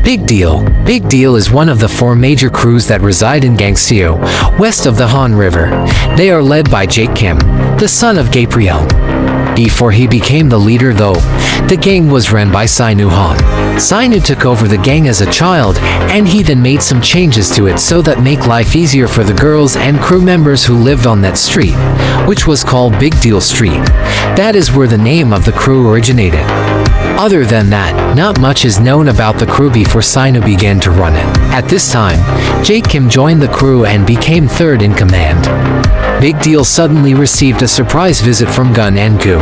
Big Deal. Big Deal is one of the 4 major crews that reside in Gangseo, west of the Han River. They are led by Jake Kim, the son of Gabriel. Before he became the leader though, the gang was run by Sainu Han. Sainu took over the gang as a child, and he then made some changes to it so that make life easier for the girls and crew members who lived on that street, which was called Big Deal Street. That is where the name of the crew originated. Other than that, not much is known about the crew before Sainu began to run it. At this time, Jake Kim joined the crew and became 3rd in command. Big Deal suddenly received a surprise visit from Gun and Gu.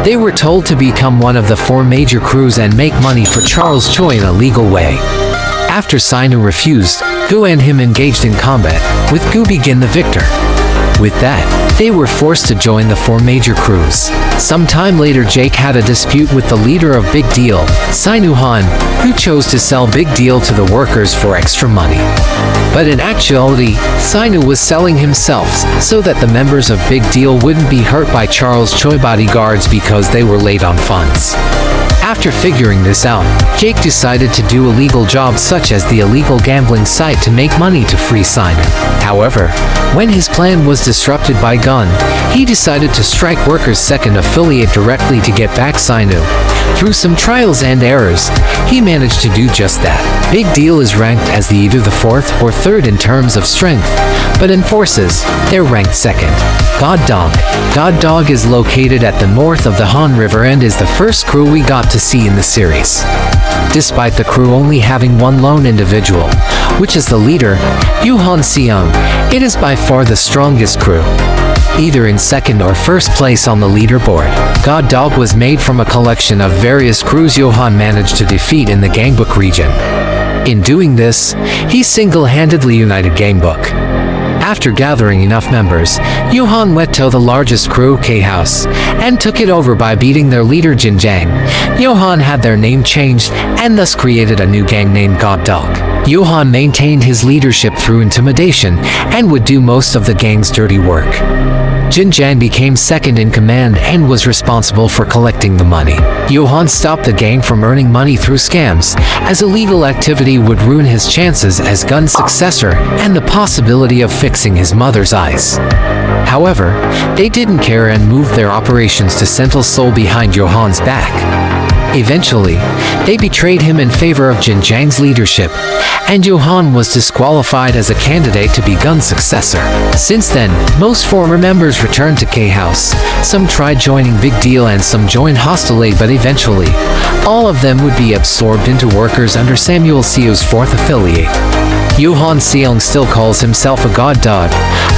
They were told to become one of the 4 major crews and make money for Charles Choi in a legal way. After Sainu refused, Gu and him engaged in combat, with Gu being the victor. With that, they were forced to join the 4 major crews. Sometime later, Jake had a dispute with the leader of Big Deal, Sainu Han, who chose to sell Big Deal to the workers for extra money. But in actuality, Sainu was selling himself so that the members of Big Deal wouldn't be hurt by Charles Choi bodyguards because they were late on funds. After figuring this out, Jake decided to do illegal jobs such as the illegal gambling site to make money to free Sainu. However, when his plan was disrupted by Gun, he decided to strike workers' second affiliate directly to get back Sainu. Through some trials and errors, he managed to do just that. Big Deal is ranked as either the 4th or 3rd in terms of strength, but in forces, they're ranked 2nd. Goddoong. Goddoong is located at the north of the Han River and is the first crew we got to see in the series. Despite the crew only having one lone individual, which is the leader, Yoo-han Seong, it is by far the strongest crew. Either in 2nd or 1st place on the leaderboard. Goddoong was made from a collection of various crews Yoo-han managed to defeat in the Gangbook region. In doing this, he single-handedly united Gangbook. After gathering enough members, Yoo-han went to the largest crew, K-House, and took it over by beating their leader Jin Jang. Yoo-han had their name changed and thus created a new gang named Goddoong. Yoo-han maintained his leadership through intimidation and would do most of the gang's dirty work. Jin Jang became 2nd in command and was responsible for collecting the money. Yoo-han stopped the gang from earning money through scams, as illegal activity would ruin his chances as Gun's successor and the possibility of fixing his mother's eyes. However, they didn't care and moved their operations to Central Seoul behind Yoo-han's back. Eventually, they betrayed him in favor of Jin Jang's leadership, and Yoo-han was disqualified as a candidate to be Gun's successor. Since then, most former members returned to K-House. Some tried joining Big Deal and some joined Hostile Aid, but eventually, all of them would be absorbed into workers under Samuel Seo's 4th affiliate. Yoo-han Seong still calls himself a god dog,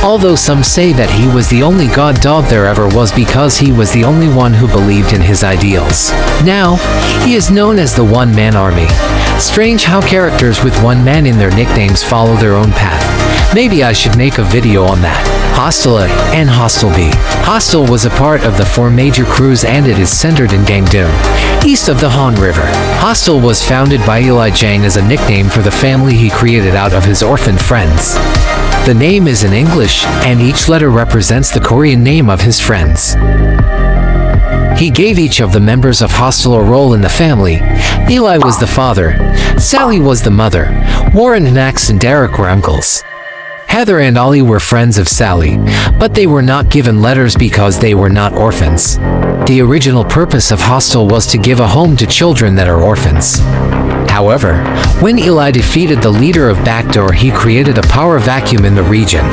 although some say that he was the only god dog there ever was because he was the only one who believed in his ideals. Now, he is known as the One-Man Army. Strange how characters with one man in their nicknames follow their own path. Maybe I should make a video on that. Hostile A and Hostile B. Hostile was a part of the 4 major crews and it is centered in Gangdoong, east of the Han River. Hostile was founded by Eli Jang as a nickname for the family he created out of his orphan friends. The name is in English, and each letter represents the Korean name of his friends. He gave each of the members of Hostile a role in the family. Eli was the father, Sally was the mother, Warren and Max and Derek were uncles. Heather and Ollie were friends of Sally, but they were not given letters because they were not orphans. The original purpose of Hostile was to give a home to children that are orphans. However, when Eli defeated the leader of Backdoor, he created a power vacuum in the region.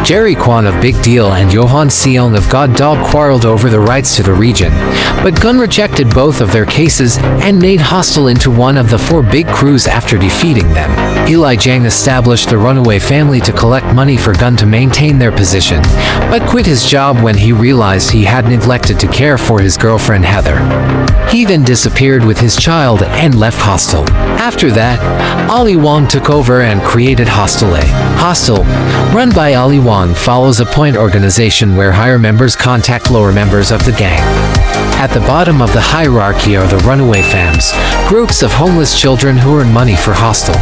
Jerry Kwan of Big Deal and Yoo-han Seong of Goddoong quarreled over the rights to the region, but Gun rejected both of their cases and made Hostile into one of the 4 big crews after defeating them. Eli Jang established the Runaway family to collect money for Gun to maintain their position, but quit his job when he realized he had neglected to care for his girlfriend Heather. He then disappeared with his child and left Hostile. After that, Ali Wong took over and created Hostile A. Hostile, run by Ali Wong, follows a point organization where higher members contact lower members of the gang. At the bottom of the hierarchy are the Runaway Fams, groups of homeless children who earn money for Hostile.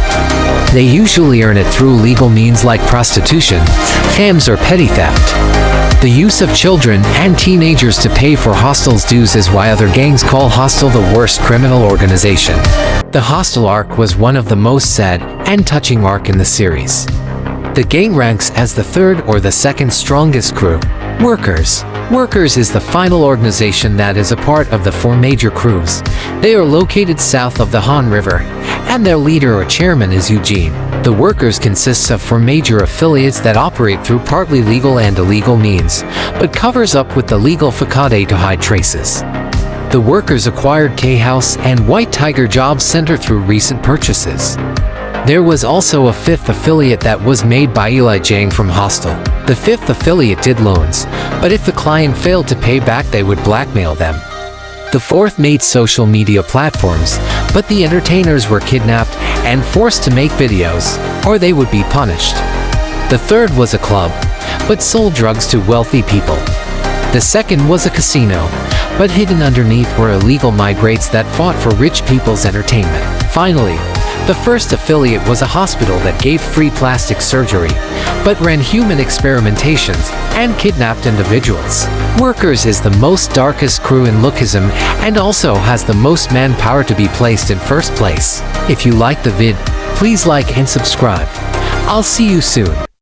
They usually earn it through legal means like prostitution, scams, or petty theft. The use of children and teenagers to pay for Hostel's dues is why other gangs call Hostel the worst criminal organization. The Hostel arc was one of the most sad and touching arc in the series. The gang ranks as the third or the second strongest crew. Workers. Workers is the final organization that is a part of the four major crews. They are located south of the Han River, and their leader or chairman is Eugene. The Workers consists of four major affiliates that operate through partly legal and illegal means, but covers up with the legal facade to hide traces. The Workers acquired K-House and White Tiger Jobs Center through recent purchases. There was also a fifth affiliate that was made by Eli Jang from Hostel. The fifth affiliate did loans, but if the client failed to pay back they would blackmail them. The fourth made social media platforms, but the entertainers were kidnapped and forced to make videos, or they would be punished. The third was a club, but sold drugs to wealthy people. The second was a casino, but hidden underneath were illegal migrants that fought for rich people's entertainment. Finally, the first affiliate was a hospital that gave free plastic surgery, but ran human experimentations and kidnapped individuals. Workers is the most darkest crew in Lookism and also has the most manpower to be placed in first place. If you like the vid, please like and subscribe. I'll see you soon.